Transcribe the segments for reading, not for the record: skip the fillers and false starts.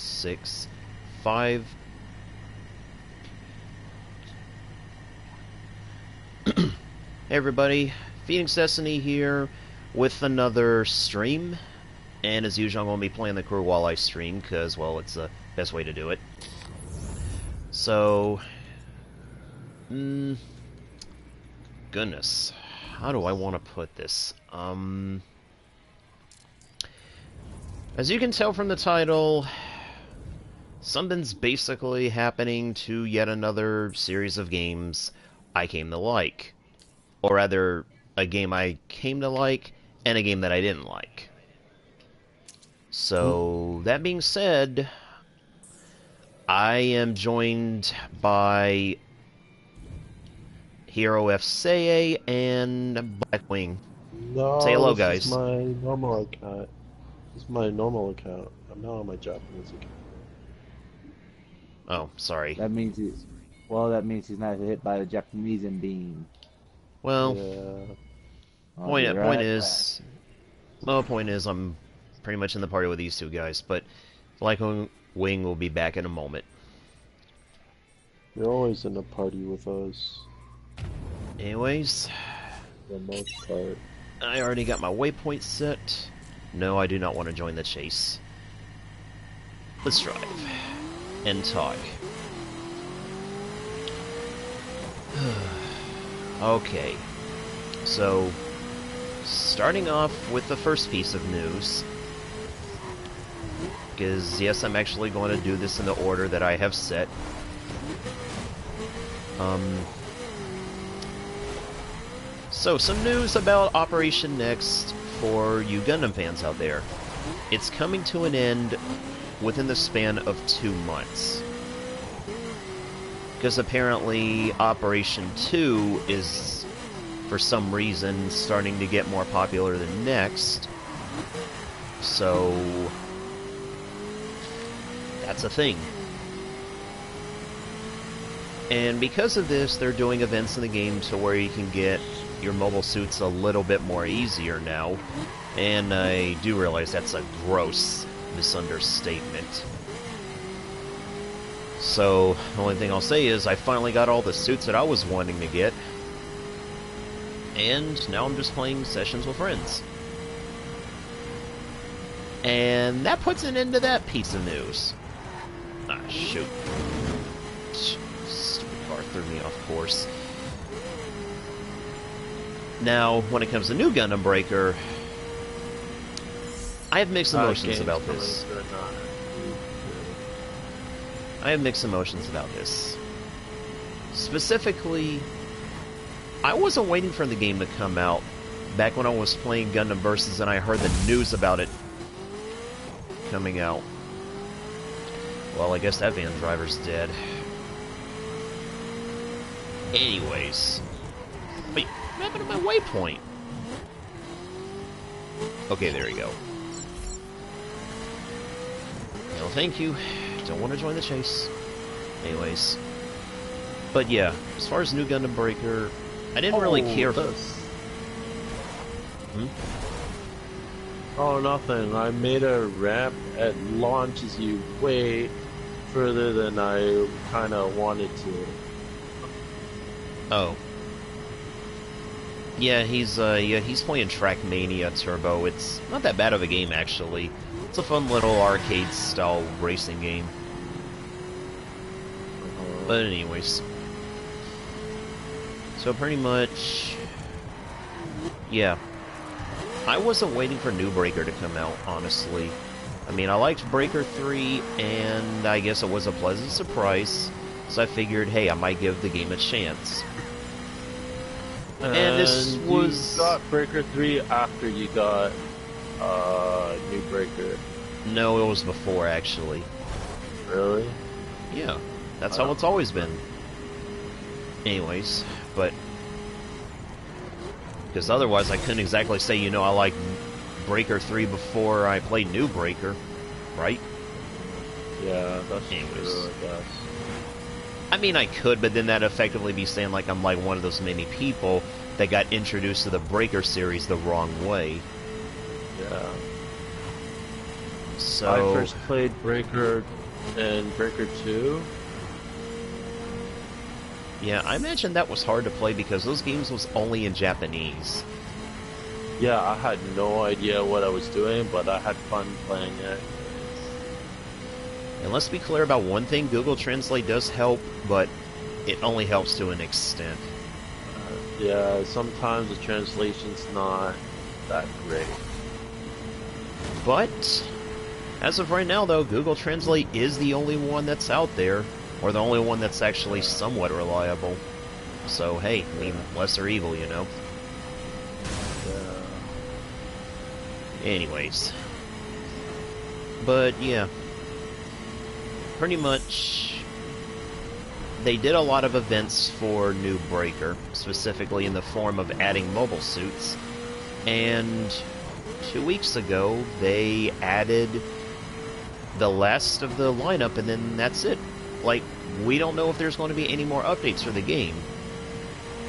6, 5. Hey everybody, Phoenix Destiny here with another stream. And as usual, I'm going to be playing the crew while I stream, because, well, it's the best way to do it. So, goodness, how do I want to put this? As you can tell from the title, something's basically happening to yet another series of games I came to like. Or rather, a game I came to like, and a game that I didn't like. So, that being said, I am joined by Hero FCA and Blackwing. No, say hello, this guys. is my normal account. This is my normal account. I'm not on my Japanese account. Oh, sorry. That means he's... Well, that means he's not hit by the Japanese beam. Well, Yeah. point Right is... Well, point is, I'm pretty much in the party with these two guys, but Blackwing will be back in a moment. You're always in a party with us, Anyways, for the most part. I already got my waypoint set. No, I do not want to join the chase. Let's drive. And talk. Okay. So, starting off with the first piece of news. Because, yes, I'm actually going to do this in the order that I have set. So, some news about Operation Next for you Gundam fans out there. It's coming to an end within the span of 2 months. Because apparently Operation 2 is, for some reason, starting to get more popular than Next. So, that's a thing. And because of this, they're doing events in the game to where you can get your mobile suits a little bit more easier now. And I do realize that's a gross misunderstatement. So, the only thing I'll say is I finally got all the suits that I was wanting to get. And now I'm just playing sessions with friends. And that puts an end to that piece of news. Ah, shoot. Stupid car threw me off course. Now, when it comes to New Gundam Breaker, I have mixed emotions about this. Specifically, I wasn't waiting for the game to come out back when I was playing Gundam Versus and I heard the news about it coming out. Well, I guess that van driver's dead. Anyways. Wait, what happened to my waypoint? Okay, there we go. No, thank you. Don't want to join the chase. Anyways. But yeah, as far as New Gundam Breaker, I didn't really care for... Oh, nothing. I made a ramp. It launches you way further than I kind of wanted to. Oh. Yeah, he's playing Trackmania Turbo. It's not that bad of a game, actually. It's a fun little arcade-style racing game. But anyways. So pretty much... Yeah. I wasn't waiting for New Breaker to come out, honestly. I mean, I liked Breaker 3, and I guess it was a pleasant surprise. So I figured, hey, I might give the game a chance. And this was... You got Breaker 3 after you got New Breaker. No, it was before, actually. Really? Yeah, that's how it's always been. Anyways, but... Because otherwise I couldn't exactly say, you know, I like Breaker 3 before I played New Breaker, right? Yeah, that's true, Anyways. I guess. I mean, I could, but then that'd effectively be saying like I'm like one of those many people that got introduced to the Breaker series the wrong way. Yeah. I So, first played Breaker and Breaker 2. yeah, I imagine that was hard to play because those games was only in Japanese. Yeah, I had no idea what I was doing, but I had fun playing it. And let's be clear about one thing, Google Translate does help, but it only helps to an extent. Yeah, sometimes the translation's not that great. But, as of right now though, Google Translate is the only one that's out there, or the only one that's actually somewhat reliable. So hey, I mean, lesser evil, you know? Anyways. But yeah. Pretty much, they did a lot of events for New Breaker, specifically in the form of adding mobile suits, and 2 weeks ago they added the last of the lineup, and then that's it. Like, we don't know if there's going to be any more updates for the game.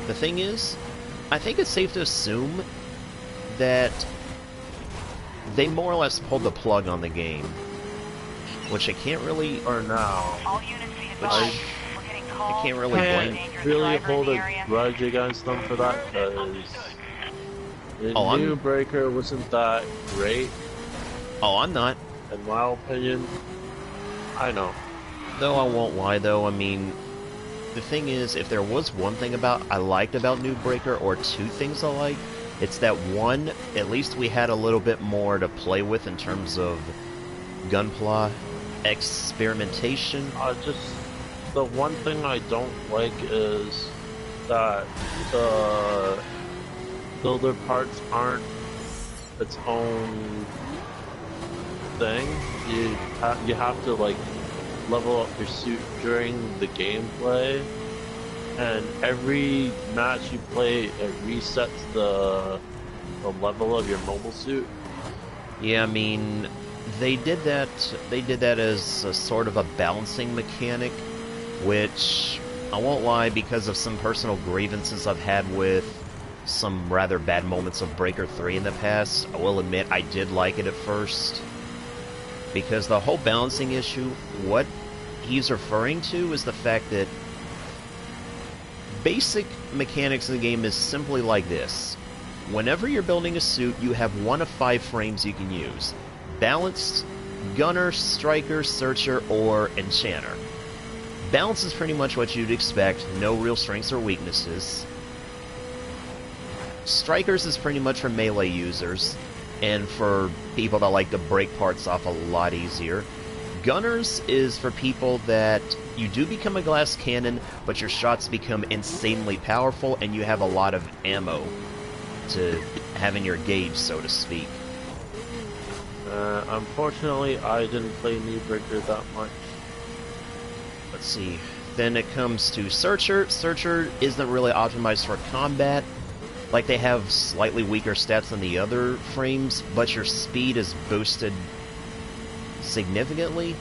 The thing is, I think it's safe to assume that they more or less pulled the plug on the game, which I can't really... Or now. Which I can't really blame. Can't really hold a grudge against them for that, because the New Breaker wasn't that great, Oh, I'm not. in my opinion. I know. Though I won't lie, though, I mean, the thing is, if there was one thing I liked about New Breaker, or two things I liked, it's that one, at least we had a little bit more to play with in terms of gunpla experimentation. Just the one thing I don't like is that the builder parts aren't its own thing. You have to like level up your suit during the gameplay, and every match you play it resets the level of your mobile suit. Yeah, I mean, they did that as a sort of a balancing mechanic, which I won't lie, because of some personal grievances I've had with some rather bad moments of Breaker 3 in the past, I will admit I did like it at first. Because the whole balancing issue, what he's referring to is the fact that basic mechanics of the game is simply like this. Whenever you're building a suit, you have one of 5 frames you can use. Balanced, Gunner, Striker, Searcher, or Enchanter. Balance is pretty much what you'd expect, no real strengths or weaknesses. Strikers is pretty much for melee users, and for people that like to break parts off a lot easier. Gunners is for people that you do become a glass cannon, but your shots become insanely powerful, and you have a lot of ammo to have in your gauge, so to speak. Unfortunately, I didn't play New Breaker that much. Let's see. Then it comes to Searcher. Searcher isn't really optimized for combat. Like, they have slightly weaker stats than the other frames, but your speed is boosted significantly,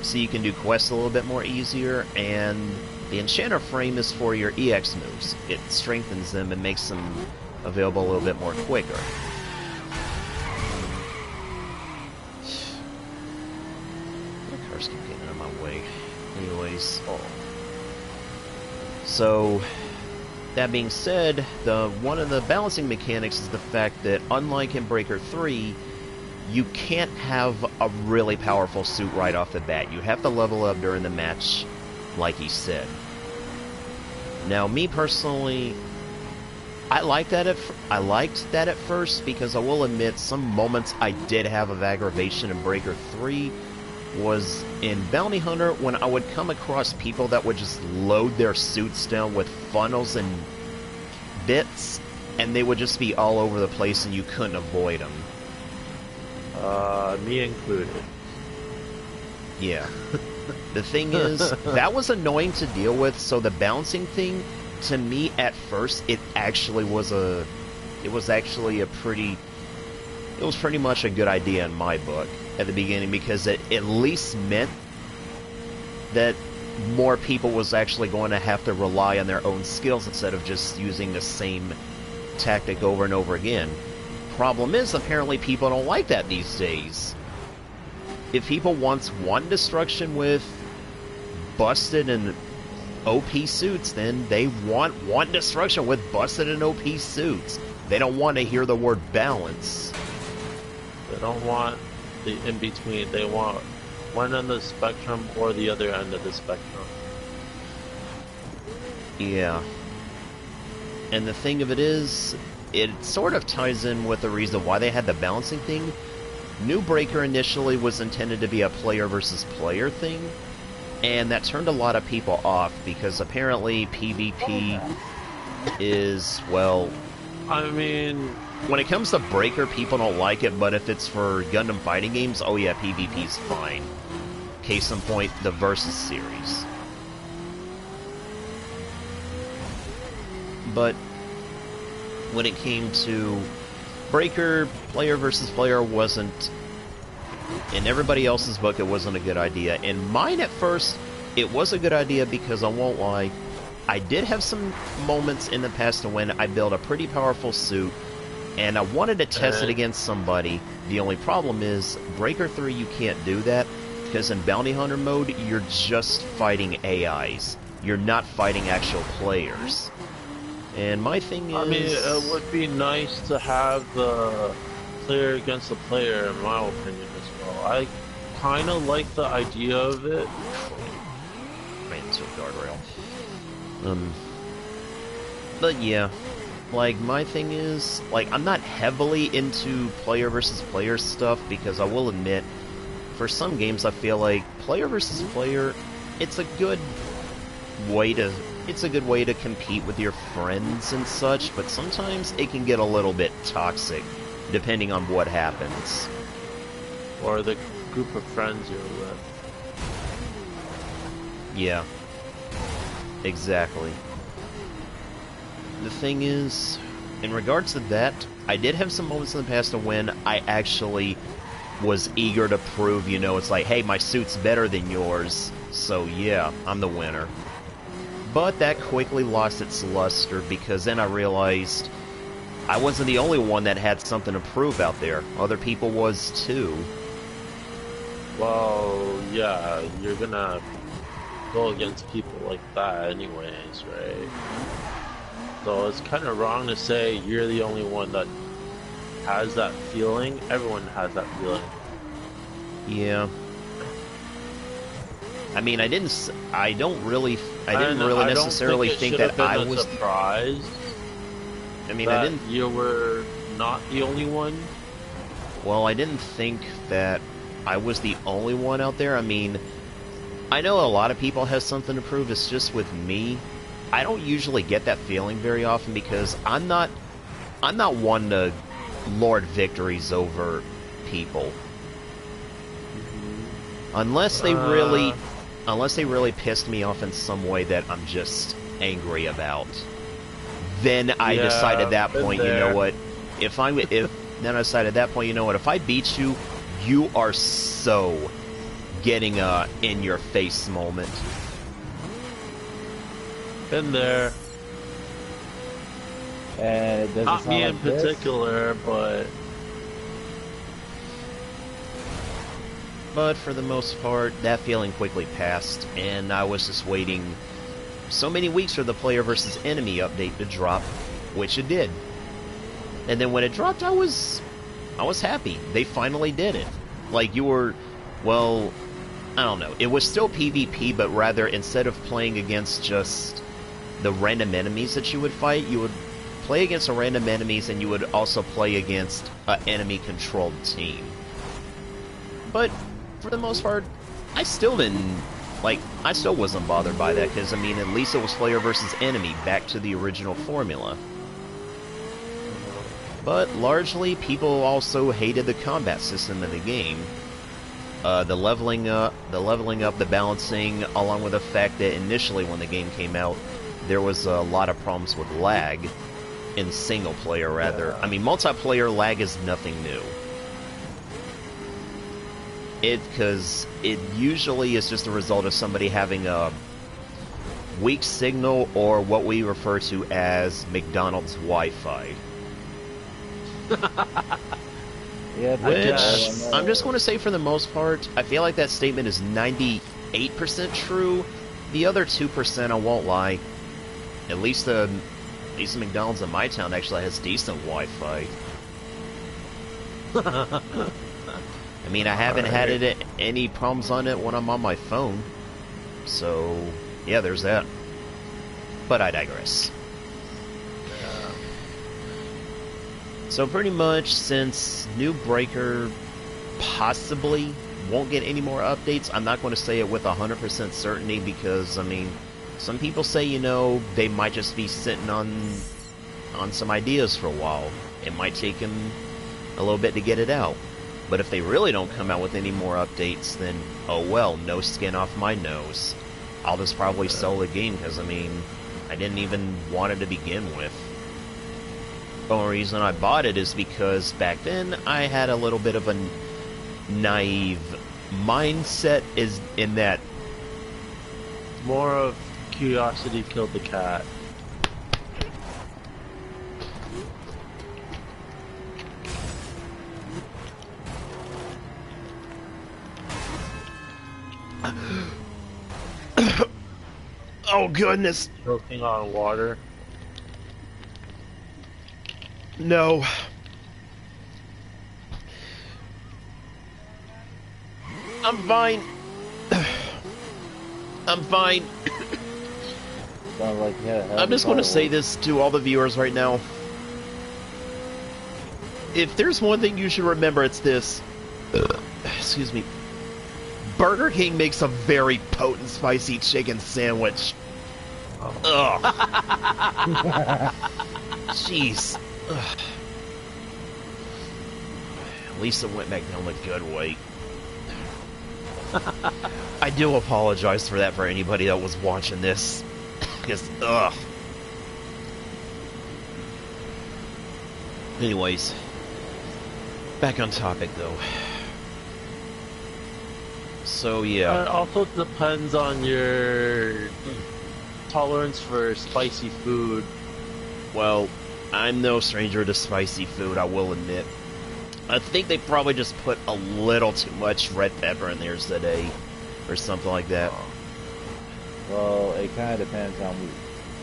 so you can do quests a little bit more easier, and the Enchanter frame is for your EX moves. It strengthens them and makes them available a little bit more quicker. My cars keep getting out of my way. Anyways, so that being said, one of the balancing mechanics is the fact that, unlike in Breaker 3, you can't have a really powerful suit right off the bat. You have to level up during the match, like he said. Now, me personally, I liked that at first, because I will admit some moments I did have of aggravation in Breaker 3 was in Bounty Hunter, when I would come across people that would just load their suits down with funnels and bits, and they would just be all over the place and you couldn't avoid them. Me included. Yeah. The thing is, that was annoying to deal with, so the balancing thing, to me, at first, it was pretty much a good idea in my book at the beginning, because it at least meant that more people was actually going to have to rely on their own skills instead of just using the same tactic over and over again. Problem is, apparently people don't like that these days. if people want destruction with busted and OP suits, then they want destruction with busted and OP suits. They don't want to hear the word balance. They don't want the in-between. They want one end of the spectrum or the other end of the spectrum. Yeah. And the thing of it is, it sort of ties in with the reason why they had the balancing thing. New Breaker initially was intended to be a player versus player thing, and that turned a lot of people off because apparently PvP is, well... I mean... When it comes to Breaker, people don't like it, but if it's for Gundam fighting games, oh yeah, PvP's fine. Case in point, the Versus series. But when it came to Breaker, player versus player wasn't... In everybody else's book, it wasn't a good idea. In mine, at first, it was a good idea because, I won't lie, I did have some moments in the past when I built a pretty powerful suit, and I wanted to test it against somebody. The only problem is, Breaker 3, you can't do that, because in Bounty Hunter mode, you're just fighting AIs. You're not fighting actual players. And my thing is... I mean, it would be nice to have the player against the player, in my opinion, as well. I kind of like the idea of it. Ran into a guardrail. But yeah, like, my thing is, like, I'm not heavily into player versus player stuff, because I will admit, for some games I feel like player versus player, it's a good way to compete with your friends and such, but sometimes it can get a little bit toxic, depending on what happens. Or the group of friends you're with. Yeah. Exactly. The thing is, in regards to that, I did have some moments in the past when I actually was eager to prove, you know, it's like, hey, my suit's better than yours, so yeah, I'm the winner. But that quickly lost its luster, because then I realized I wasn't the only one that had something to prove out there. Other people was too. Well, yeah, you're gonna go against people like that anyways, right? So it's kind of wrong to say you're the only one that has that feeling. Everyone has that feeling. Yeah. I mean, I didn't really necessarily think that I was surprised. I mean, I didn't. You were not the only one. Well, I didn't think that I was the only one out there. I mean, I know a lot of people have something to prove. It's just with me, I don't usually get that feeling very often because I'm not one to lord victories over people. Unless they really pissed me off in some way that I'm just angry about. Then I decide at that point, you know what? If I decide at that point, you know what? If I beat you, you are so getting a in-your-face moment. Been there. And it doesn't Not sound me like in this. particular, but for the most part, that feeling quickly passed, and I was just waiting so many weeks for the player versus enemy update to drop, which it did. And then when it dropped, I was happy. They finally did it. Like, you were, well, I don't know. It was still PvP, but rather, instead of playing against just the random enemies that you would fight, you would play against the random enemies, and you would also play against an enemy-controlled team. But for the most part, I still wasn't bothered by that, because, I mean, at least it was player versus enemy, back to the original formula. But largely, people also hated the combat system in the game. The leveling up, the balancing, along with the fact that initially when the game came out, there was a lot of problems with lag in single player, rather. I mean, multiplayer lag is nothing new. Because it usually is just a result of somebody having a weak signal, or what we refer to as McDonald's Wi-Fi. Yeah, I Which, guess. I'm just going to say for the most part, I feel like that statement is 98% true. The other 2%, I won't lie. At least the McDonald's in my town actually has decent Wi-Fi. I mean, I haven't had any problems on it when I'm on my phone. So, yeah, there's that. But I digress. So pretty much, since New Breaker possibly won't get any more updates, I'm not going to say it with 100% certainty because, I mean, some people say, you know, they might just be sitting on some ideas for a while. It might take them a little bit to get it out. But if they really don't come out with any more updates, then, oh well, no skin off my nose. I'll just probably sell the game because, I mean, I didn't even want it to begin with. The only reason I bought it is because back then I had a little bit of a naive mindset is in that More of curiosity killed the cat. oh goodness, Choking on water. no. I'm fine. I'm fine. Sounds like you had a hell of I'm a just going to time. say this to all the viewers right now. If there's one thing you should remember, it's this. Excuse me. Burger King makes a very potent spicy chicken sandwich. Ugh. Jeez. Ugh. At least it went back down the good way. I do apologize for that for anybody that was watching this. Because, ugh. Anyways. Back on topic, though. So, yeah. It also depends on your tolerance for spicy food. Well, I'm no stranger to spicy food, I will admit. I think they probably just put a little too much red pepper in theirs today. Or something like that. Well, it kind of depends on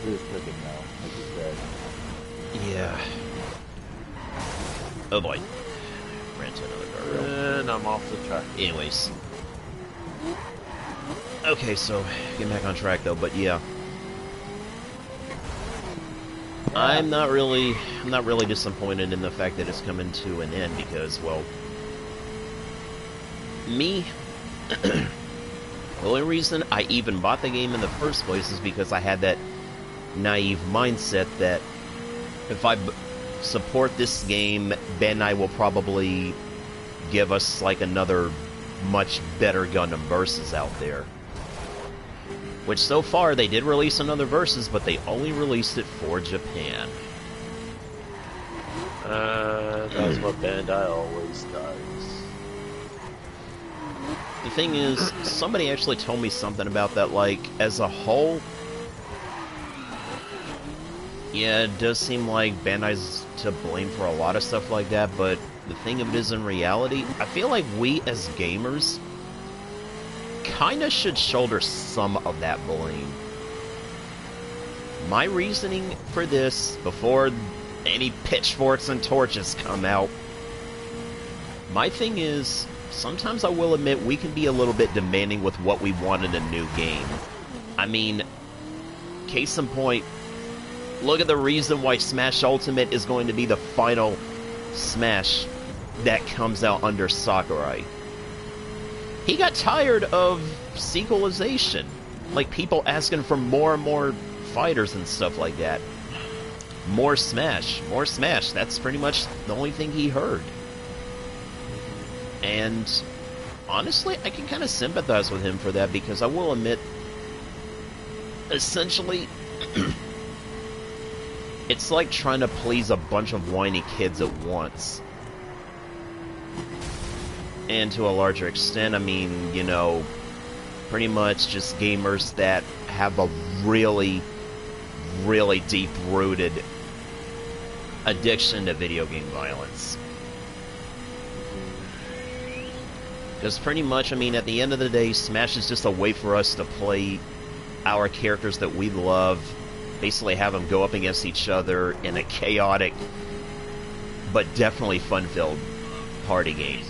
who's cooking now, like you said. Yeah. Oh boy. Ran into another guardrail. And I'm off the track. Anyways. Okay, so getting back on track though, but yeah. I'm not really disappointed in the fact that it's coming to an end because, well, me, the only reason I even bought the game in the first place is because I had that naive mindset that if I support this game, Bandai will probably give us like another much better Gundam Versus out there. Which so far they did release another Versus, but they only released it for Japan. That's what Bandai always does. The thing is, somebody actually told me something about that, like, as a whole, yeah, it does seem like Bandai's to blame for a lot of stuff like that, but the thing of it is, in reality, I feel like we as gamers kinda should shoulder some of that blame. My reasoning for this, before any pitchforks and torches come out, my thing is, sometimes I will admit we can be a little bit demanding with what we want in a new game. I mean, case in point, look at the reason why Smash Ultimate is going to be the final Smash that comes out under Sakurai. He got tired of sequelization. Like, people asking for more and more fighters and stuff like that. More Smash. More Smash. That's pretty much the only thing he heard. And honestly, I can kind of sympathize with him for that because I will admit, essentially, it's like trying to please a bunch of whiny kids at once. And to a larger extent, I mean, you know, pretty much just gamers that have a really, really deep-rooted addiction to video game violence. Because pretty much, I mean, at the end of the day, Smash is just a way for us to play our characters that we love, basically have them go up against each other in a chaotic, but definitely fun-filled party game.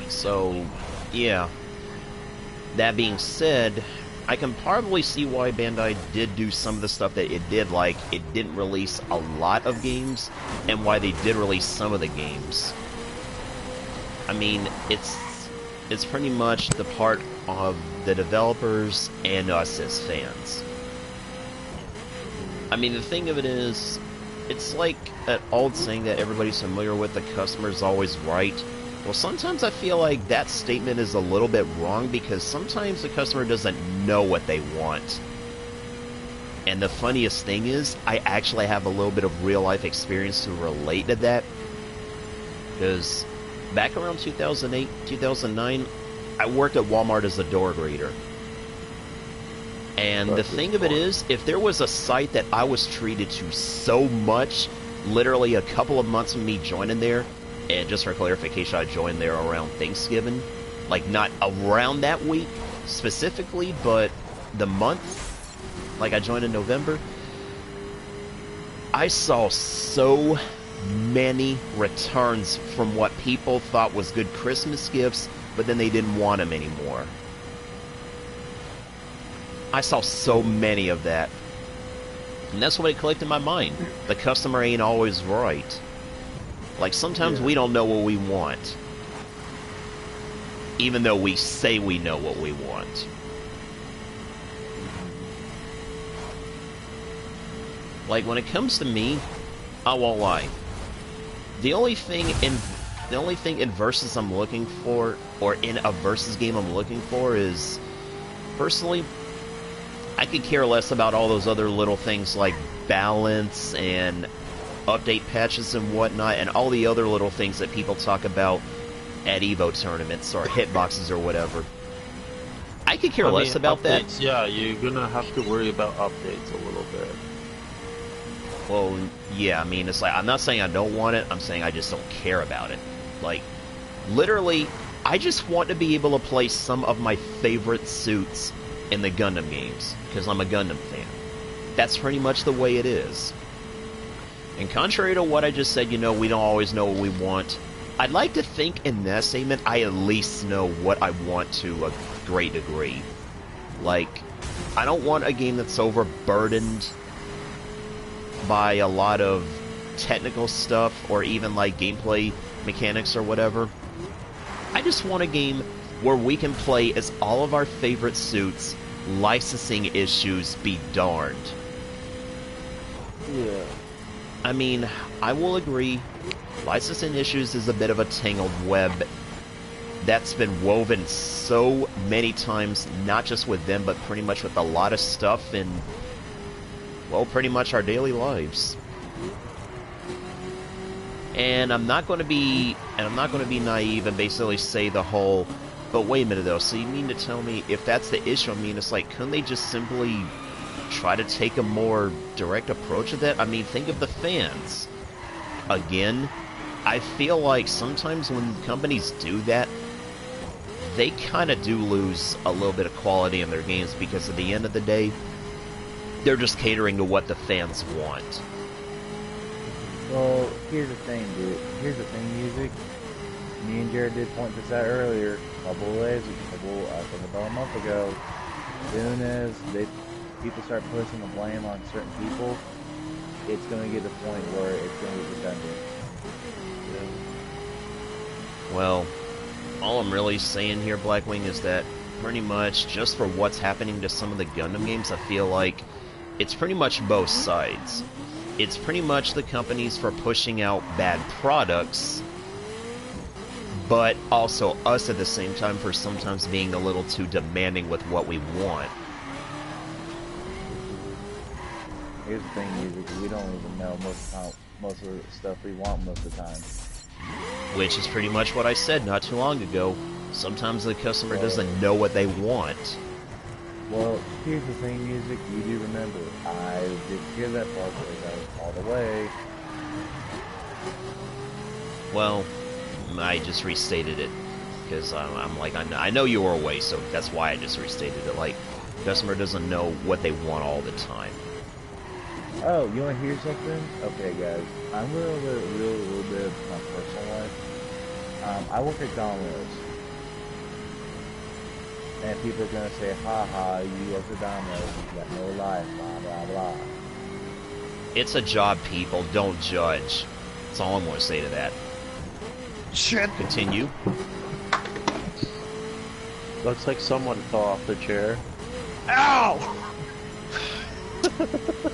So, yeah. That being said, I can probably see why Bandai did do some of the stuff that it did, like it didn't release a lot of games, and why they did release some of the games. I mean, it's pretty much the part of the developers and us as fans. I mean, the thing of it is, it's like that old saying that everybody's familiar with, the customer's always right. Well, sometimes I feel like that statement is a little bit wrong, because sometimes the customer doesn't know what they want. And the funniest thing is, I actually have a little bit of real-life experience to relate to that. Because back around 2008, 2009, I worked at Walmart as a door greeter. And the thing of it is, if there was a site that I was treated to so much, literally a couple of months of me joining there, and just for clarification, I joined there around Thanksgiving. Like, not around that week, specifically, but the month. Like, I joined in November. I saw so many returns from what people thought was good Christmas gifts, but then they didn't want them anymore. I saw so many of that. And that's what it clicked in my mind. The customer ain't always right. Like, sometimes we don't know what we want, even though we say we know what we want. Like, when it comes to me, I won't lie. The only thing in versus I'm looking for, or in a versus game I'm looking for, is, personally, I could care less about all those other little things like balance and update patches and whatnot, and all the other little things that people talk about at Evo tournaments or hitboxes or whatever. I could care less about updates, that. Yeah, you're gonna have to worry about updates a little bit. Well, yeah, I mean, it's like, I'm not saying I don't want it, I'm saying I just don't care about it. Like, literally, I just want to be able to play some of my favorite suits in the Gundam games, because I'm a Gundam fan. That's pretty much the way it is. And contrary to what I just said, you know, we don't always know what we want, I'd like to think in that statement I at least know what I want to a great degree. Like, I don't want a game that's overburdened by a lot of technical stuff or even like gameplay mechanics or whatever. I just want a game where we can play as all of our favorite suits, licensing issues be darned. Yeah. I mean, I will agree, licensing issues is a bit of a tangled web that's been woven so many times, not just with them, but pretty much with a lot of stuff in, well, pretty much our daily lives. And I'm not going to be naive and basically say the whole, but wait a minute though, so you mean to tell me if that's the issue, I mean, it's like, couldn't they just simply try to take a more direct approach to that? I mean, think of the fans. Again, I feel like sometimes when companies do that, they kind of do lose a little bit of quality in their games, because at the end of the day, they're just catering to what the fans want. Well, here's the thing, dude. Here's the thing, music. Me and Jared did point this out earlier. I think about a month ago. As soon as people start pushing the blame on certain people, it's going to get to the point where it's going to get redundant. Well, all I'm really saying here, Blackwing, is that pretty much just for what's happening to some of the Gundam games, I feel like it's pretty much both sides. It's pretty much the companies for pushing out bad products, but also us at the same time for sometimes being a little too demanding with what we want. Here's the thing, music. We don't even know most of the stuff we want most of the time. Which is pretty much what I said not too long ago. Sometimes the customer doesn't know what they want. Well, here's the thing, music. You do remember, I did hear that part because I was all the way. Well, I just restated it because I'm like, I know you were away, so that's why I just restated it. Like, customer doesn't know what they want all the time. Oh, you want to hear something? Okay, guys, I'm going to reveal a little bit of my personal life. I work at Domino's. And people are going to say, haha, you work at Domino's, you got no life, blah, blah, blah. It's a job, people. Don't judge. That's all I'm going to say to that. Shit. Continue. Looks like someone fell off the chair. Ow!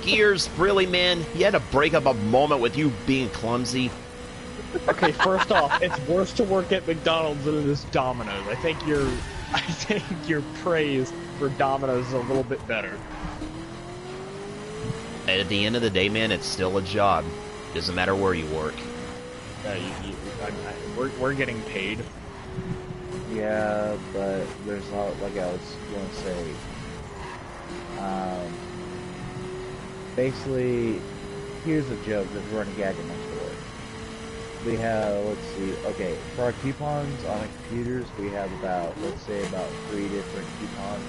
Gears, really, man? You had to break up a moment with you being clumsy? Okay, first off, it's worse to work at McDonald's than it is Domino's. I think your praise for Domino's is a little bit better. At the end of the day, man, it's still a job. Doesn't matter where you work. We're getting paid. Yeah, but there's a lot, like I was going to say. Basically, here's a joke that's running gag in my store. We have, let's see, okay, for our coupons on our computers, we have about, let's say, about 3 different coupons.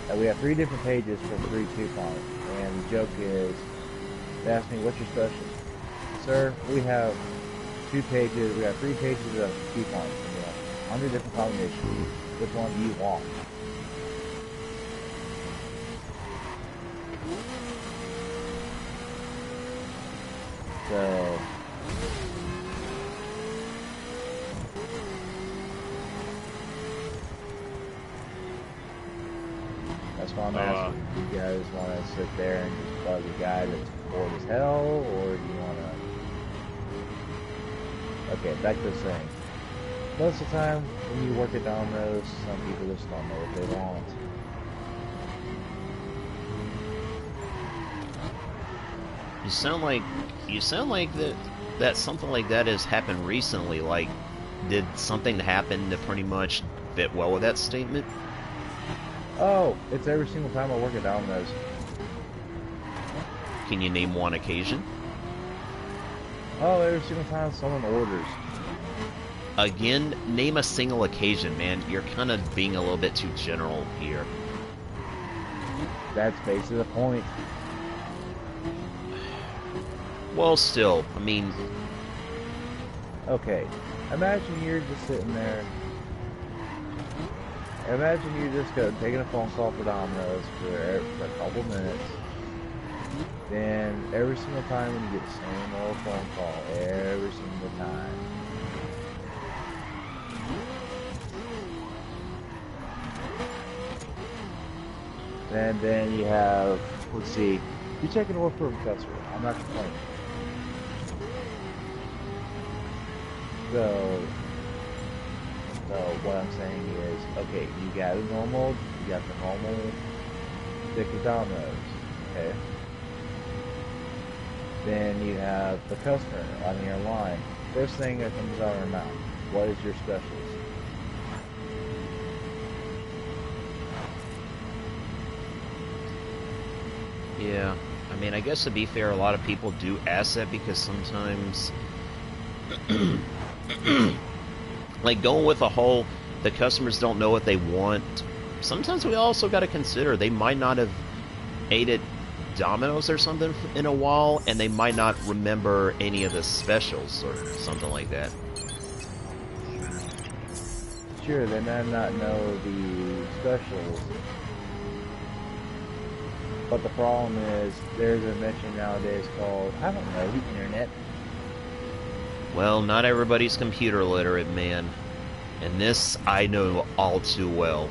And we have 3 different pages for 3 coupons. And the joke is, they ask me, what's your special? Sir, we have 2 pages, we have 3 pages of coupons. We have 100 different combinations. Which one do you want? So, that's why I'm asking. Do you guys want to sit there and just bug a guy that's bored as hell, or do you want to... Okay, back to the thing. Most of the time, when you work at Domino's, some people just don't know what they want. You sound like that something like that has happened recently. Like, did something happen that pretty much fit well with that statement? Oh, it's every single time I work at Domino's. Can you name one occasion? Oh, every single time someone orders. Again, name a single occasion, man. You're kind of being a little bit too general here. That's basically the point. Well, still, I mean... Okay, imagine you're just sitting there. Imagine you're just taking a phone call for Domino's for a couple minutes. Then, every single time when you get the same old phone call, every single time. And then you have, let's see, you're taking an order from a customer. I'm not complaining. So what I'm saying is, okay, you got the normal stick of Domino's, okay? Then you have the customer on your line. First thing that comes out of their mouth, what is your specials? Yeah, I mean, I guess to be fair, a lot of people do ask that because sometimes... like, going with the whole, the customers don't know what they want. Sometimes we also got to consider they might not have ate at Domino's or something in a while, and they might not remember any of the specials or something like that. Sure, they might not know the specials. But the problem is, there's an invention nowadays called, I don't know, the internet. Well, not everybody's computer literate, man. And this I know all too well.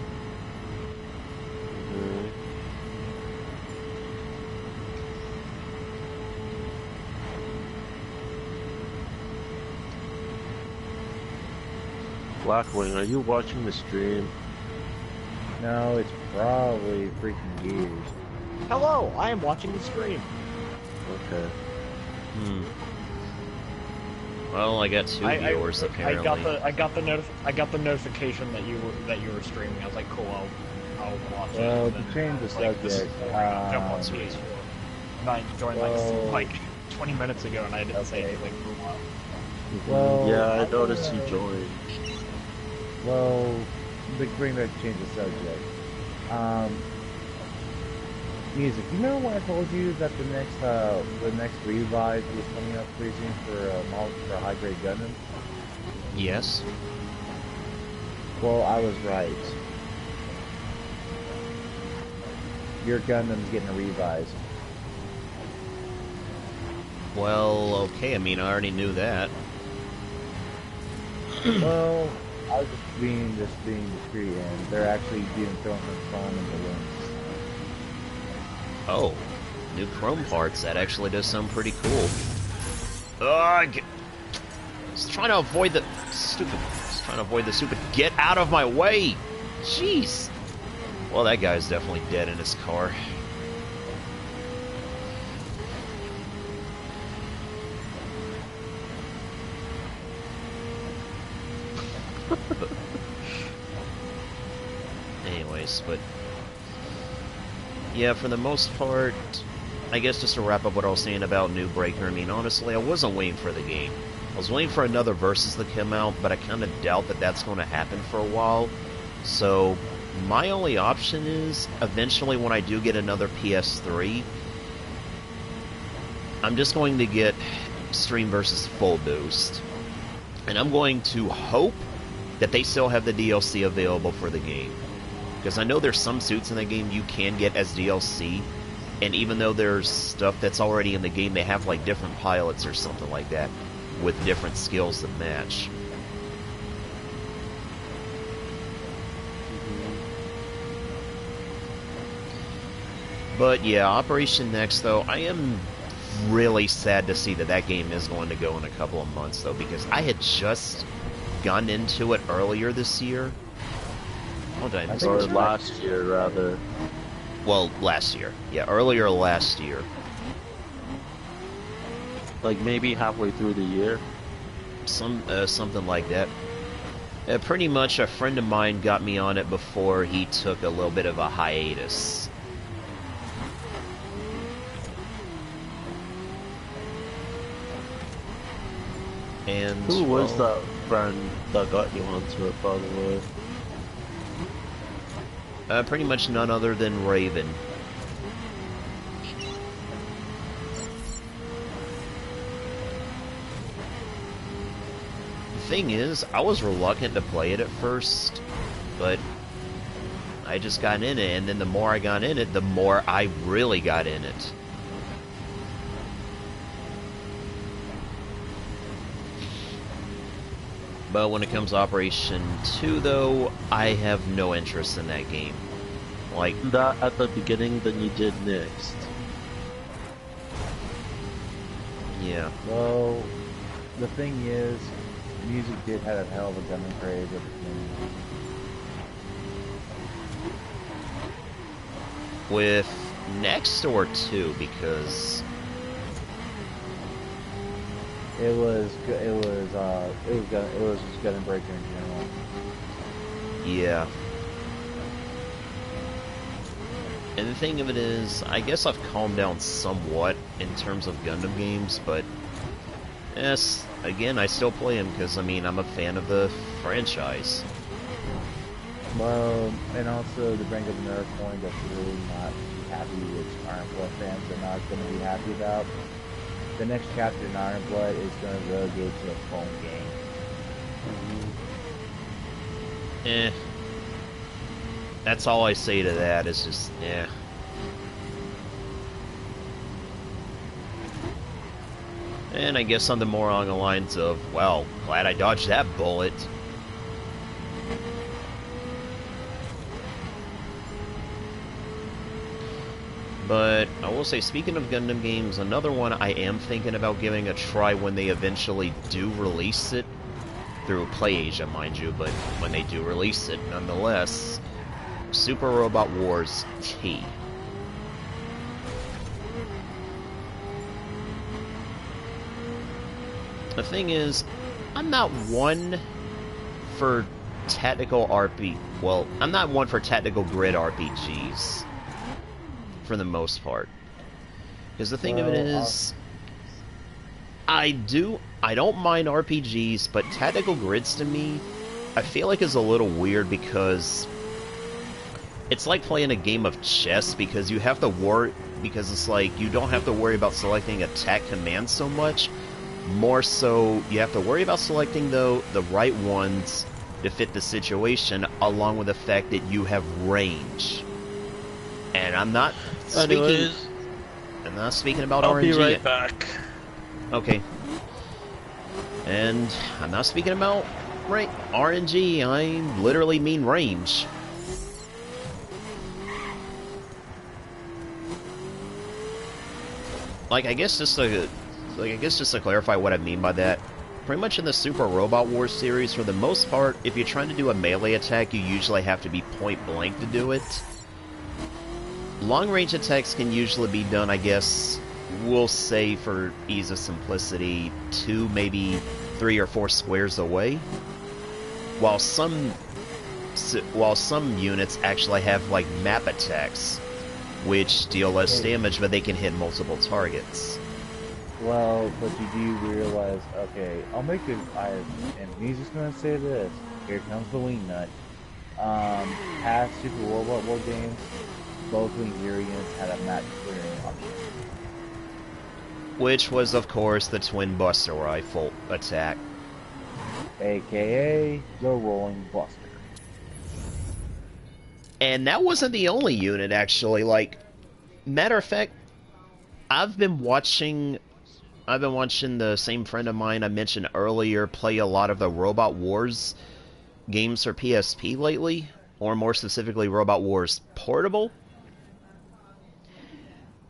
Blackwing, are you watching the stream? No, it's probably freaking Gears. Hello, I am watching the stream. Okay. Well, I got 2 viewers apparently. I got the notification that you were streaming. I was like, cool, I'll watch it. Well, And to then, change the like, this is subject, jump on PS4. And I joined like 20 minutes ago, and I didn't say Okay. anything for a while. Well, Yeah, I I'm noticed you gonna- joined. Well, bring back to change the subject. Music. You remember when I told you that the next revive was coming up pretty soon for high grade Gundam? Yes. Well, I was right. Your Gundam's getting a revise. Well, okay, I mean, I already knew that. Well, I was just being discreet, and they're actually being thrown from phone in balloons. Oh, new chrome parts. That actually does sound pretty cool. Ugh! I was trying to avoid the stupid. Get out of my way! Jeez! Well, that guy's definitely dead in his car. Anyways, but yeah, for the most part, I guess just to wrap up what I was saying about New Breaker, I mean, honestly, I wasn't waiting for the game. I was waiting for another Versus to come out, but I kind of doubt that that's going to happen for a while. So, my only option is, eventually when I do get another PS3, I'm just going to get Extreme Versus Full Boost. And I'm going to hope that they still have the DLC available for the game. Because I know there's some suits in the game you can get as DLC, and even though there's stuff that's already in the game, they have like different pilots or something like that, with different skills that match. But yeah, Operation Next, though, I am really sad to see that that game is going to go in a couple of months, though, because I had just gotten into it earlier this year. Oh, did I miss Or this? last year, rather. Well, last year. Yeah, earlier last year. Like maybe halfway through the year. Something like that. Pretty much a friend of mine got me on it before he took a little bit of a hiatus. And Who was well, that friend that got you onto it, by the way? pretty much none other than Raven. The thing is, I was reluctant to play it at first, but I just got in it, and then the more I got in it, the more I really got in it. But when it comes to Operation 2, though, I have no interest in that game. Like, That at the beginning, then you did next. yeah. Well, the thing is, music did have a hell of a Gundam craze at the beginning. With Next or 2, because It was just Gundam Breaker in general. yeah. And the thing of it is, I guess I've calmed down somewhat in terms of Gundam games, but yes, again, I still play them because, I mean, I'm a fan of the franchise. Well, and also to bring up another point that's really not happy with Iron Blood fans are not going to be happy about. The next chapter in Iron Blood is going to relegate to a phone game. Eh. That's all I say to that, is just, eh. And I guess something more along the lines of, well, glad I dodged that bullet. But I will say, speaking of Gundam games, another one I am thinking about giving a try when they eventually do release it, through PlayAsia, mind you, but when they do release it, nonetheless, Super Robot Wars T. The thing is, I'm not one for tactical well, I'm not one for tactical grid RPGs. For the most part. Because the thing of it is, I don't mind RPGs, but tactical grids to me, I feel like is a little weird because it's like playing a game of chess because you have to worry, because it's like you don't have to worry about selecting attack commands so much. More so, you have to worry about selecting, though, the right ones to fit the situation, along with the fact that you have range. And I'm not speaking... Anyways, I'm not speaking about I'll RNG. be right back. Okay. And I'm not speaking about RNG, I literally mean range. I guess just to clarify what I mean by that, pretty much in the Super Robot Wars series, for the most part, if you're trying to do a melee attack, you usually have to be point blank to do it. Long range attacks can usually be done, I guess, we'll say for ease of simplicity, 2, maybe 3 or 4 squares away. While some units actually have like map attacks, which deal less damage, but they can hit multiple targets. Well, but you do realize, okay, I'll make it, and he's just gonna say this, here comes the wingnut. Past Super Robot War games, both Wing Zero units had a map clearing option. Which was, of course, the Twin Buster Rifle attack. AKA, the Rolling Buster. And that wasn't the only unit, actually. Matter of fact, I've been watching the same friend of mine I mentioned earlier play a lot of the Robot Wars games for PSP lately, or more specifically, Robot Wars Portable.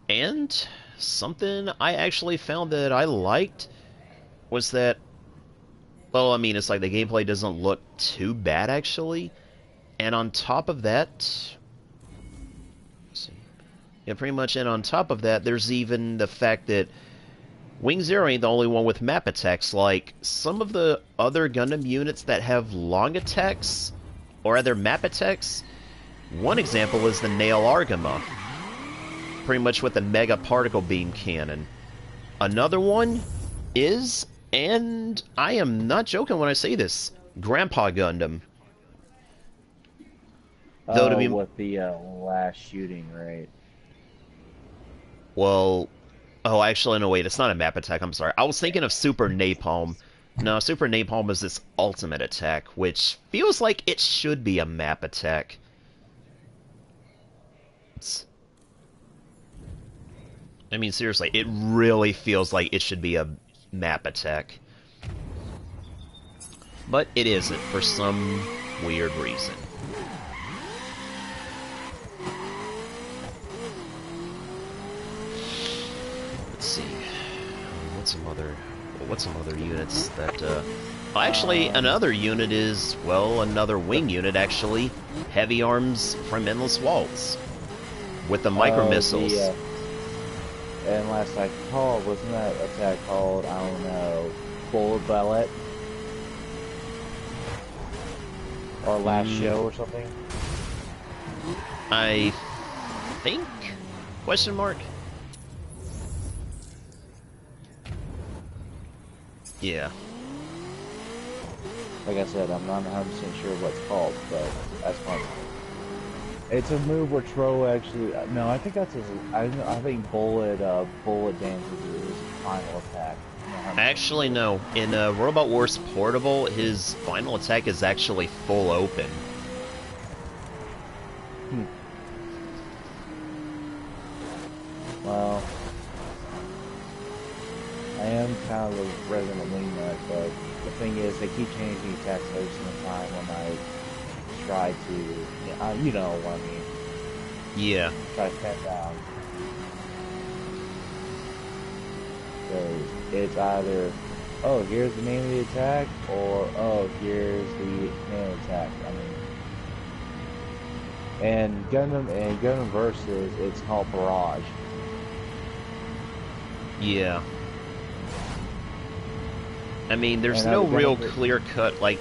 And something I actually found that I liked was that, well, I mean, it's like the gameplay doesn't look too bad, actually. And on top of that, let's see. Yeah, pretty much, and on top of that, there's even the fact that Wing Zero ain't the only one with map attacks. Like, some of the other Gundam units that have long attacks, or other map attacks, one example is the Nail Argama, pretty much with the Mega Particle Beam Cannon. Another one is, and I am not joking when I say this, Grandpa Gundam. Though to be with the last shooting, right? Well, oh, actually, no, wait, it's not a map attack, I'm sorry. I was thinking of Super Napalm. No, Super Napalm is this ultimate attack, which feels like it should be a map attack. I mean, seriously, it really feels like it should be a map attack. But it isn't, for some weird reason. Let's see. What's some other units that, actually, another unit is, well, another wing unit, actually. Heavy Arms from Endless Waltz. With the micro-missiles. And last I called, wasn't that attack called, I don't know, Bullet Ballet? Or Last Show or something? I think? Question mark? Yeah. Like I said, I'm not 100% sure what it's called, but that's fun. It's a move where Tro actually... No, I think that's his... I think Bullet Dances is his final attack. Actually, no. In Robot Wars Portable, his final attack is actually full open. Well... I am kind of a resident wingnut, but the thing is, they keep changing attacks every single time when I try to, you know what I mean. Yeah. Try to stand down. So it's either, oh, here's the name of the attack, or, oh, here's the name of the attack. I mean, and Gundam Versus, it's called Barrage. Yeah. I mean, there's no real clear-cut, like,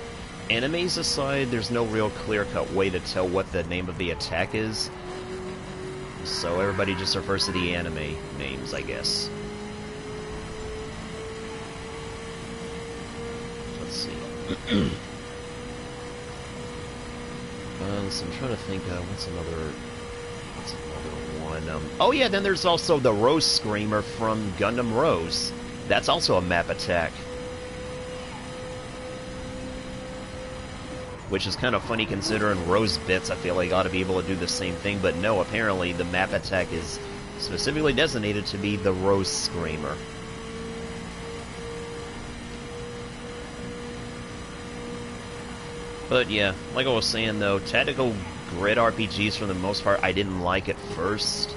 enemies aside, there's no real clear-cut way to tell what the name of the attack is. So everybody just refers to the anime names, I guess. So I'm trying to think, what's another one? Oh yeah, then there's also the Rose Screamer from Gundam Rose. That's also a map attack. Which is kind of funny considering Rose Bits, I feel like, ought to be able to do the same thing, but no, apparently the map attack is specifically designated to be the Rose Screamer. But yeah, like I was saying though, tactical grid RPGs for the most part I didn't like at first.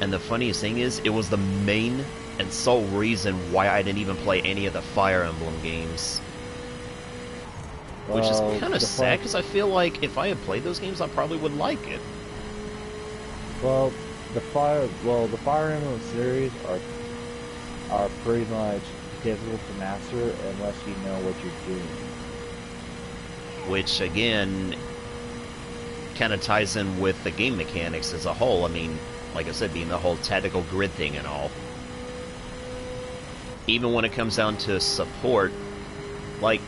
And the funniest thing is, it was the main and sole reason why I didn't even play any of the Fire Emblem games. Which is kind of sad, because I feel like if I had played those games, I probably would like it. Well, the Fire Emblem series are pretty much difficult to master unless you know what you're doing. Which, again, kind of ties in with the game mechanics as a whole. I mean, like I said, being the whole tactical grid thing and all. Even when it comes down to support, like,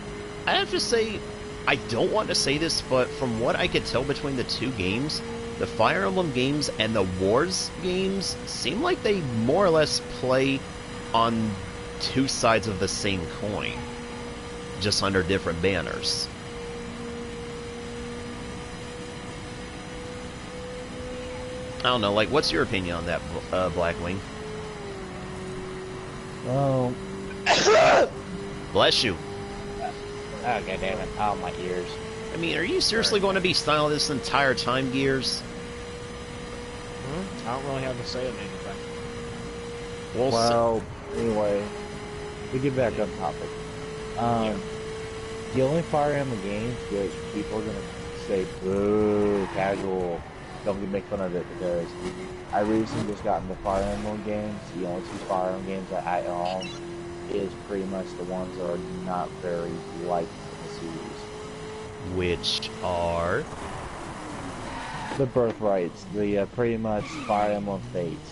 I have to say, I don't want to say this, but from what I could tell between the two games, the Fire Emblem games and the Wars games seem like they more or less play on two sides of the same coin, just under different banners. I don't know, like, what's your opinion on that, Blackwing? Well, Bless you. oh god damn it! Oh, my ears. I mean, are you seriously going to be styling this entire time, Gears? I don't really have to say anything. Well, anyway, we get back on topic. The only Fire Emblem games which people are gonna say boo, casual, don't make fun of it, because I recently just got into Fire Emblem games. The only two Fire Emblem games that I own is pretty much the ones that are not very liked in the series. Which are? The Birthrights, the pretty much Fire Emblem Fates.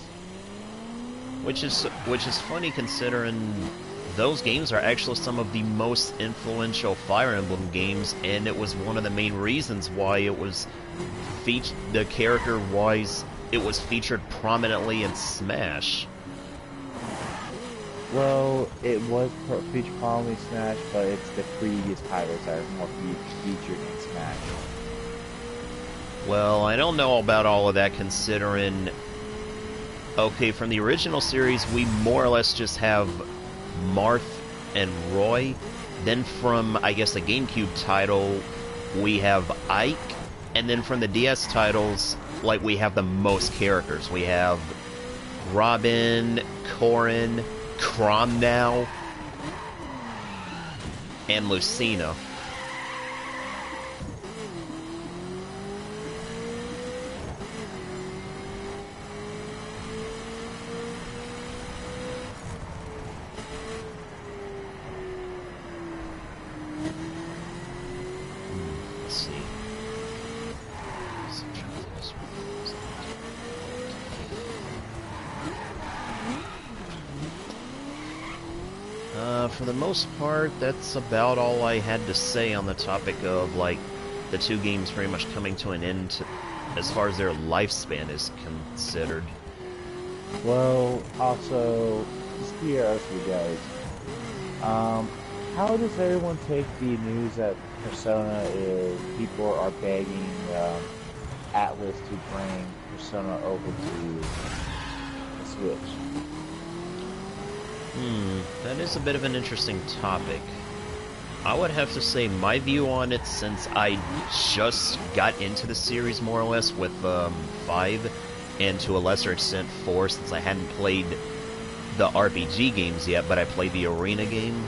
Which is funny considering those games are actually some of the most influential Fire Emblem games, and it was one of the main reasons why it was the character-wise, it was featured prominently in Smash. Well, it was featured prominently in Smash, but it's the previous titles that are more featured in Smash. Well, I don't know about all of that considering... Okay, from the original series, we more or less just have Marth and Roy. Then from, I guess, the GameCube title, we have Ike. And then from the DS titles, like, we have the most characters. We have Robin, Corrin, Cromnow, and Lucina. Let's see. For the most part, that's about all I had to say on the topic of, like, the two games pretty much coming to an end as far as their lifespan is considered. Well, also, just to ask you guys, how does everyone take the news that Persona is, people are begging Atlas to bring Persona over to the Switch? That is a bit of an interesting topic. I would have to say my view on it, since I just got into the series more or less with 5, and to a lesser extent 4, since I hadn't played the RPG games yet, but I played the Arena game.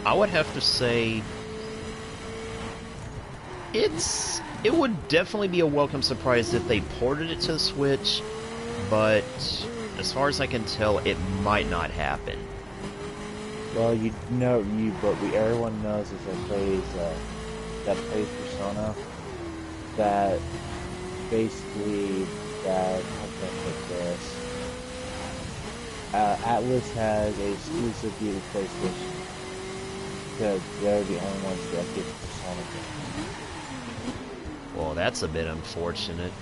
I would have to say it would definitely be a welcome surprise if they ported it to the Switch, but as far as I can tell, it might not happen. Well, everyone knows that plays Persona, that basically how can I put this? Atlas has a exclusive deal with PlayStation. because they're the only ones that get Persona games. Well, that's a bit unfortunate.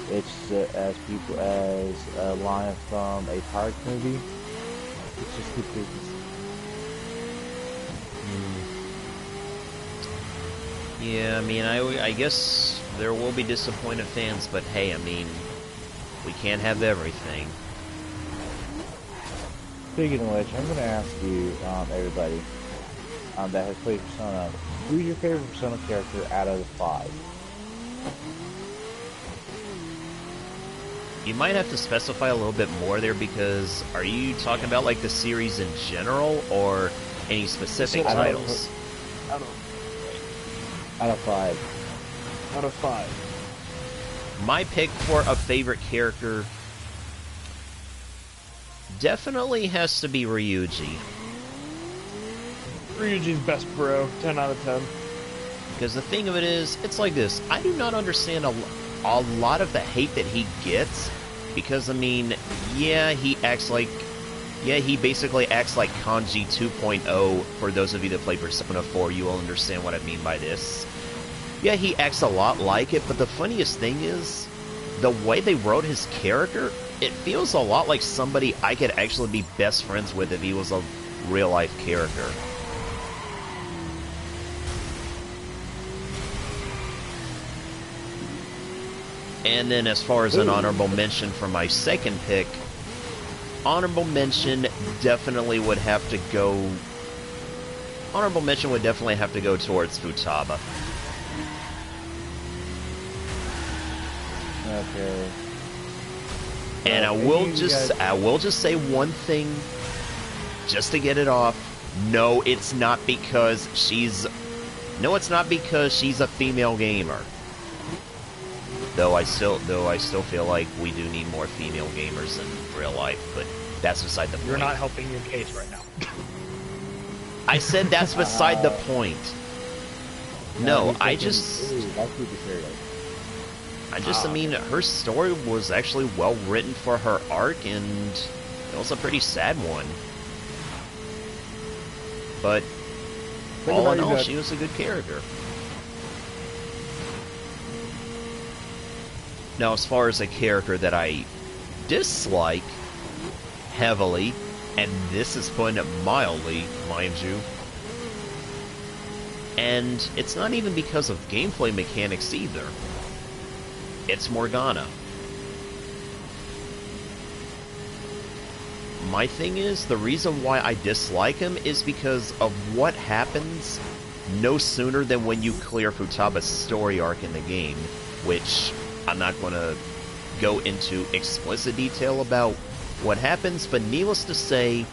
It's as people as a line from a Pirates movie. It's just good business. Yeah, I mean, I guess there will be disappointed fans, but hey, I mean, we can't have everything. Speaking of which, I'm going to ask you, everybody that has played Persona, who's your favorite Persona character out of the 5? You might have to specify a little bit more there, because are you talking about like the series in general or any specific titles? Out of Out of 5. Out of 5. My pick for a favorite character definitely has to be Ryuji. Ryuji's best bro. 10 out of 10. Because the thing of it is, it's like this. I do not understand a lot of the hate that he gets. Because, I mean, yeah, he basically acts like Kanji 2.0. For those of you that play Persona 4, you will understand what I mean by this. Yeah, he acts a lot like it, but the funniest thing is, the way they wrote his character, it feels a lot like somebody I could actually be best friends with if he was a real-life character. And then as far as an honorable mention for my second pick, honorable mention definitely would have to go... Honorable mention would definitely have to go towards Futaba. Okay. And I will just say one thing, just to get it off. No, it's not because she's a female gamer. Though I still feel like we do need more female gamers in real life, but that's beside the point. You're not helping your case right now. I said that's beside the point. No, I mean, her story was actually well written for her arc, and it was a pretty sad one. But all in all, she was a good character. Now, as far as a character that I dislike heavily, and this is putting it mildly, mind you, and it's not even because of gameplay mechanics either. It's Morgana. My thing is, the reason why I dislike him is because of what happens no sooner than when you clear Futaba's story arc in the game, which I'm not going to go into explicit detail about what happens, but needless to say,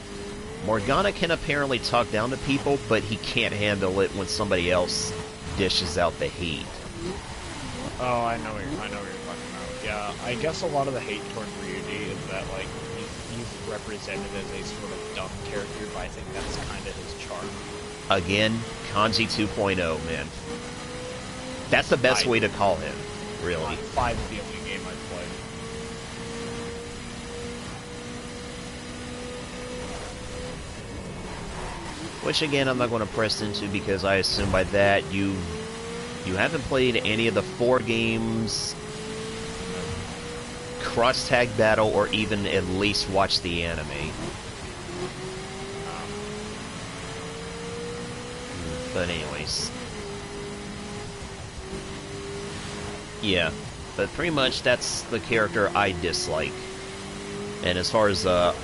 Morgana can apparently talk down to people, but he can't handle it when somebody else dishes out the heat. Oh, I know what you're talking about. Yeah, I guess a lot of the hate toward Ryuji is that, like, he's represented as a sort of dumb character, but I think that's kind of his charm. Again, Kanji 2.0, man. That's the best way to call him, really. 5 is the only game I've played. Which, again, I'm not going to press into because I assume by that you haven't played any of the 4 games, cross-tag battle, or even at least watch the anime. But anyways. Yeah, but pretty much that's the character I dislike. And as far as a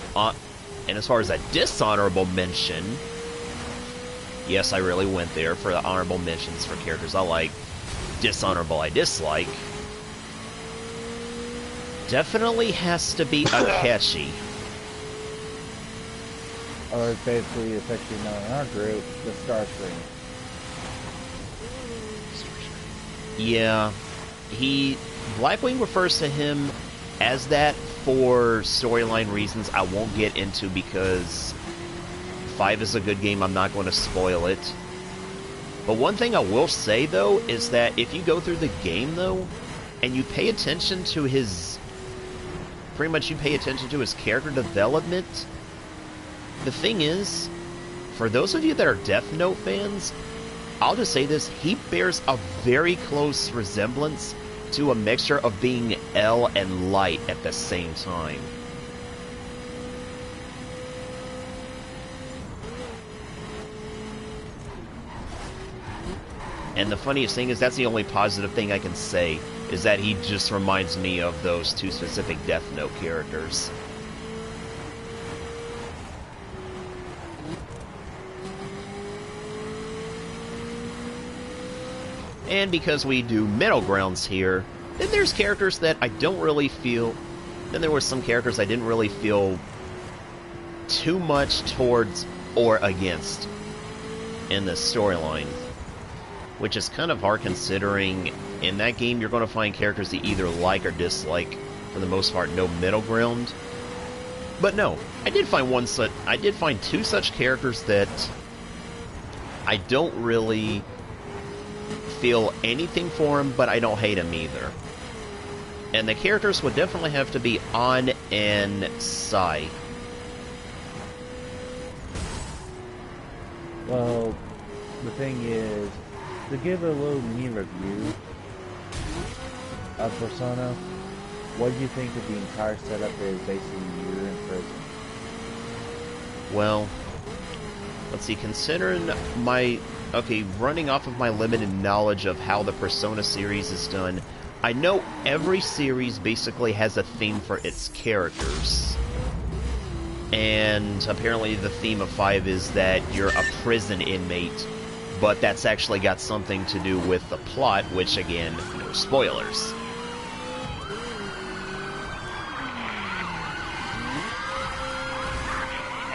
dishonorable mention, yes, I really went there for the honorable mentions for characters I like. Dishonorable I dislike. Definitely has to be Akechi. Or basically, affectionately known in our group, the Starscream. Yeah, Blackwing refers to him as that for storyline reasons I won't get into because 5 is a good game, I'm not going to spoil it. But one thing I will say, though, is that if you go through the game, though, and you pay attention to his... Pretty much you pay attention to his character development, the thing is, for those of you that are Death Note fans, I'll just say this, he bears a very close resemblance to a mixture of being L and Light at the same time. And the funniest thing is that's the only positive thing I can say, is that he just reminds me of those two specific Death Note characters. And because we do middle grounds here, then there's characters that I don't really feel... Then there were some characters I didn't really feel too much towards or against in the storyline. Which is kind of hard considering in that game you're going to find characters that either like or dislike. For the most part, no middle ground. But no, I did find two such characters that I don't really feel anything for him, but I don't hate him either. And the characters would definitely have to be An and Sai. Well, the thing is, to give a little mini review of Persona, what do you think of the entire setup is basically you're in prison? Well, let's see, considering my... Okay, running off of my limited knowledge of how the Persona series is done, I know every series basically has a theme for its characters. And apparently the theme of 5 is that you're a prison inmate, but that's actually got something to do with the plot, which again, no spoilers.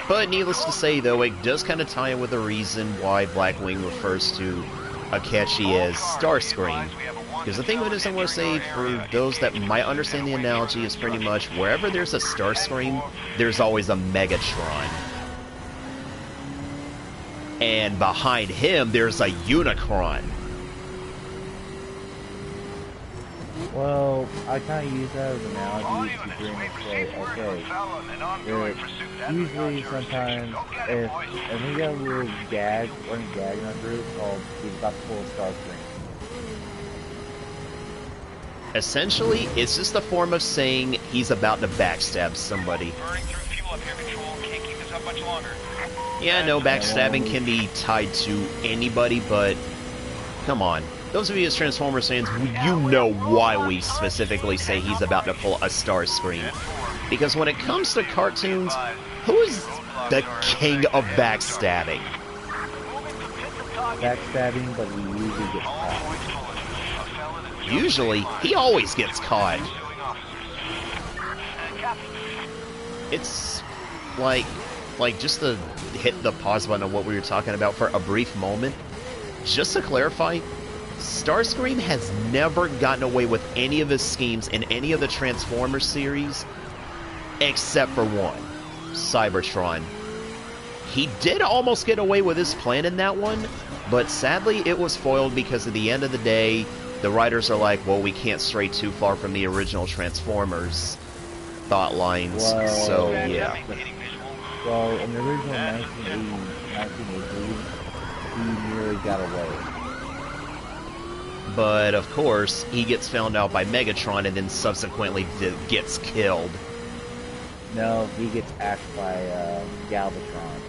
But needless to say, though, it does kind of tie in with the reason why Blackwing refers to Akechi as Starscream. Because the thing of it is, I want to say, for those that might understand the analogy, is pretty much wherever there's a Starscream, there's always a Megatron. And behind him, there's a Unicron. Well, I kind of use that as an analogy to pretty much say, okay, usually sometimes, if we got a little running gag in our group called he's about to pull a Starscream. Essentially, it's just a form of saying he's about to backstab somebody. Yeah, no, backstabbing can be tied to anybody, but come on. Those of you as Transformers fans, you know why we specifically say he's about to pull a Starscream. Because when it comes to cartoons, who is the king of backstabbing? Backstabbing, but he usually gets caught. Usually, he always gets caught. It's like just to hit the pause button on what we were talking about for a brief moment. Just to clarify, Starscream has never gotten away with any of his schemes in any of the Transformers series, except for one, Cybertron. He did almost get away with his plan in that one, but sadly it was foiled because at the end of the day, the writers are like, well, we can't stray too far from the original Transformers thought lines, so yeah. Well, in the original 1980, he nearly got away. But, of course, he gets found out by Megatron and then subsequently gets killed. No, he gets axed by Galvatron.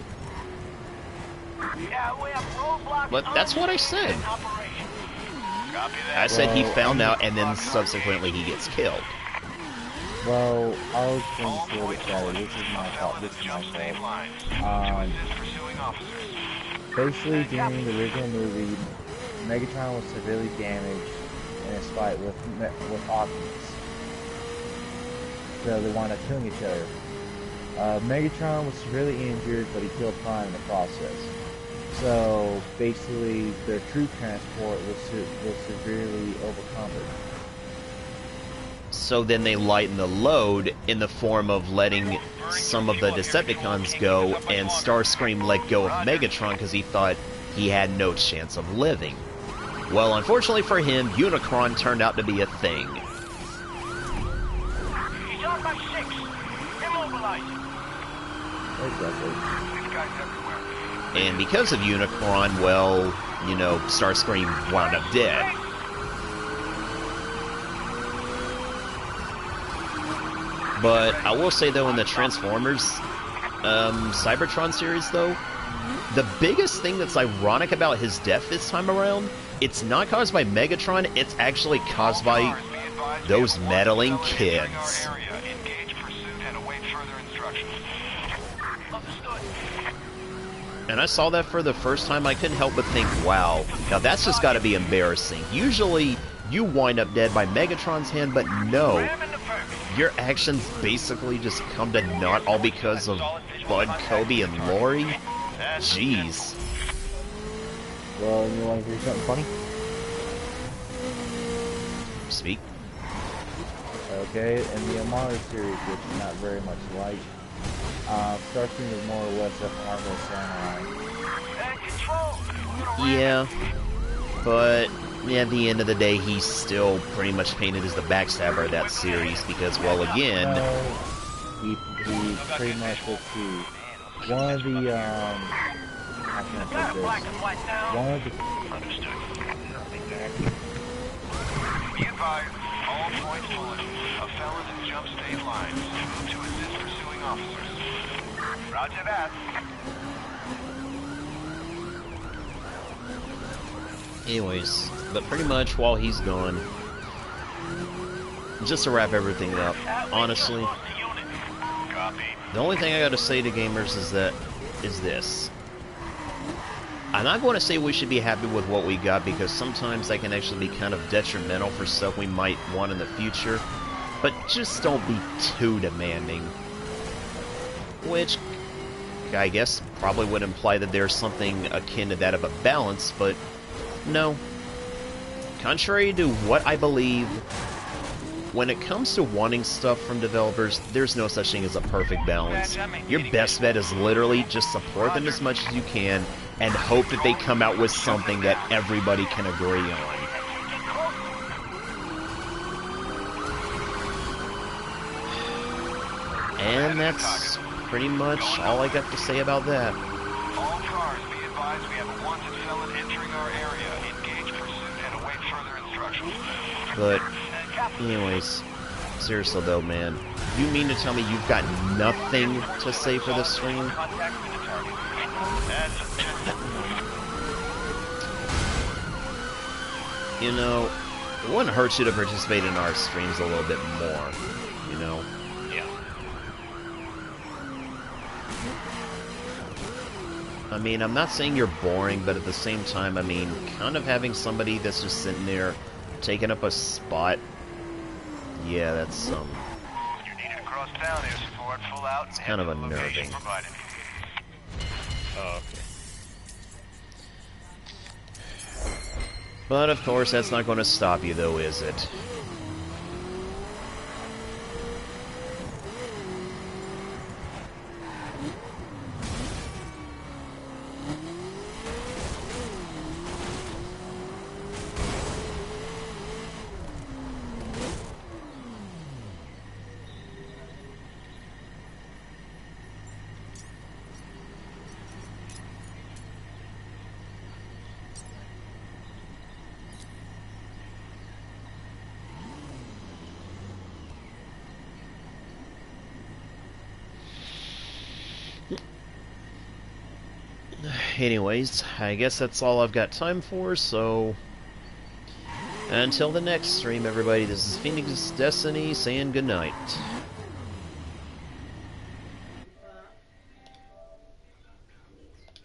But that's what I said. I said he found out and then subsequently he gets killed. Well, I'll explain to you better. This is my fault. Basically, during the original movie, Megatron was severely damaged in his fight with Optimus. So they wound up killing each other. Megatron was severely injured, but he killed Prime in the process. So basically, their troop transport was severely overcumbered. So then they lighten the load in the form of letting some of the Decepticons go, and Starscream let go of Megatron because he thought he had no chance of living. Well, unfortunately for him, Unicron turned out to be a thing. Exactly. And because of Unicron, well, you know, Starscream wound up dead. But I will say, though, in the Transformers Cybertron series, though, the biggest thing that's ironic about his death this time around, it's not caused by Megatron, it's actually caused by those meddling kids. And I saw that for the first time, I couldn't help but think, wow, now that's just gotta be embarrassing. Usually, you wind up dead by Megatron's hand, but no. Your actions basically just come to naught all because of Bud, Kobe, and Lori? Jeez. Well, you want to hear something funny? Speak. Okay, in the Amara series, which is not very much like, Starscream is more or less a harmless samurai. Yeah, but at the end of the day, he's still pretty much painted as the backstabber of that series because, well, again... He pretty much, let's see, one of the, how can I put this? One of the... Be advised, all points bullet. A felon has jumped state lines. Move to assist pursuing officers. Roger that. Anyways, but pretty much while he's gone, just to wrap everything up, honestly, the only thing I gotta say to gamers is this. I'm not going to say we should be happy with what we got, because sometimes that can actually be kind of detrimental for stuff we might want in the future, but just don't be too demanding. Which, I guess, probably would imply that there's something akin to that of a balance, but no. Contrary to what I believe, when it comes to wanting stuff from developers, there's no such thing as a perfect balance. Your best bet is literally just support them as much as you can and hope that they come out with something that everybody can agree on. And that's pretty much all I got to say about that. All cars, be advised we have a wanted felon entering our area. Engage pursuit and await further instructions. But, anyways, seriously though, man, you mean to tell me you've got nothing to say for this stream? You know, it wouldn't hurt you to participate in our streams a little bit more, you know? Yeah. I mean, I'm not saying you're boring, but at the same time, I mean, kind of having somebody that's just sitting there, taking up a spot, yeah, that's, When you're needed across town, air support full out. It's kind of unnerving. Oh, okay. But, of course, that's not going to stop you, though, is it? Anyways, I guess that's all I've got time for, so... Until the next stream, everybody, this is Phoenix Destiny saying goodnight.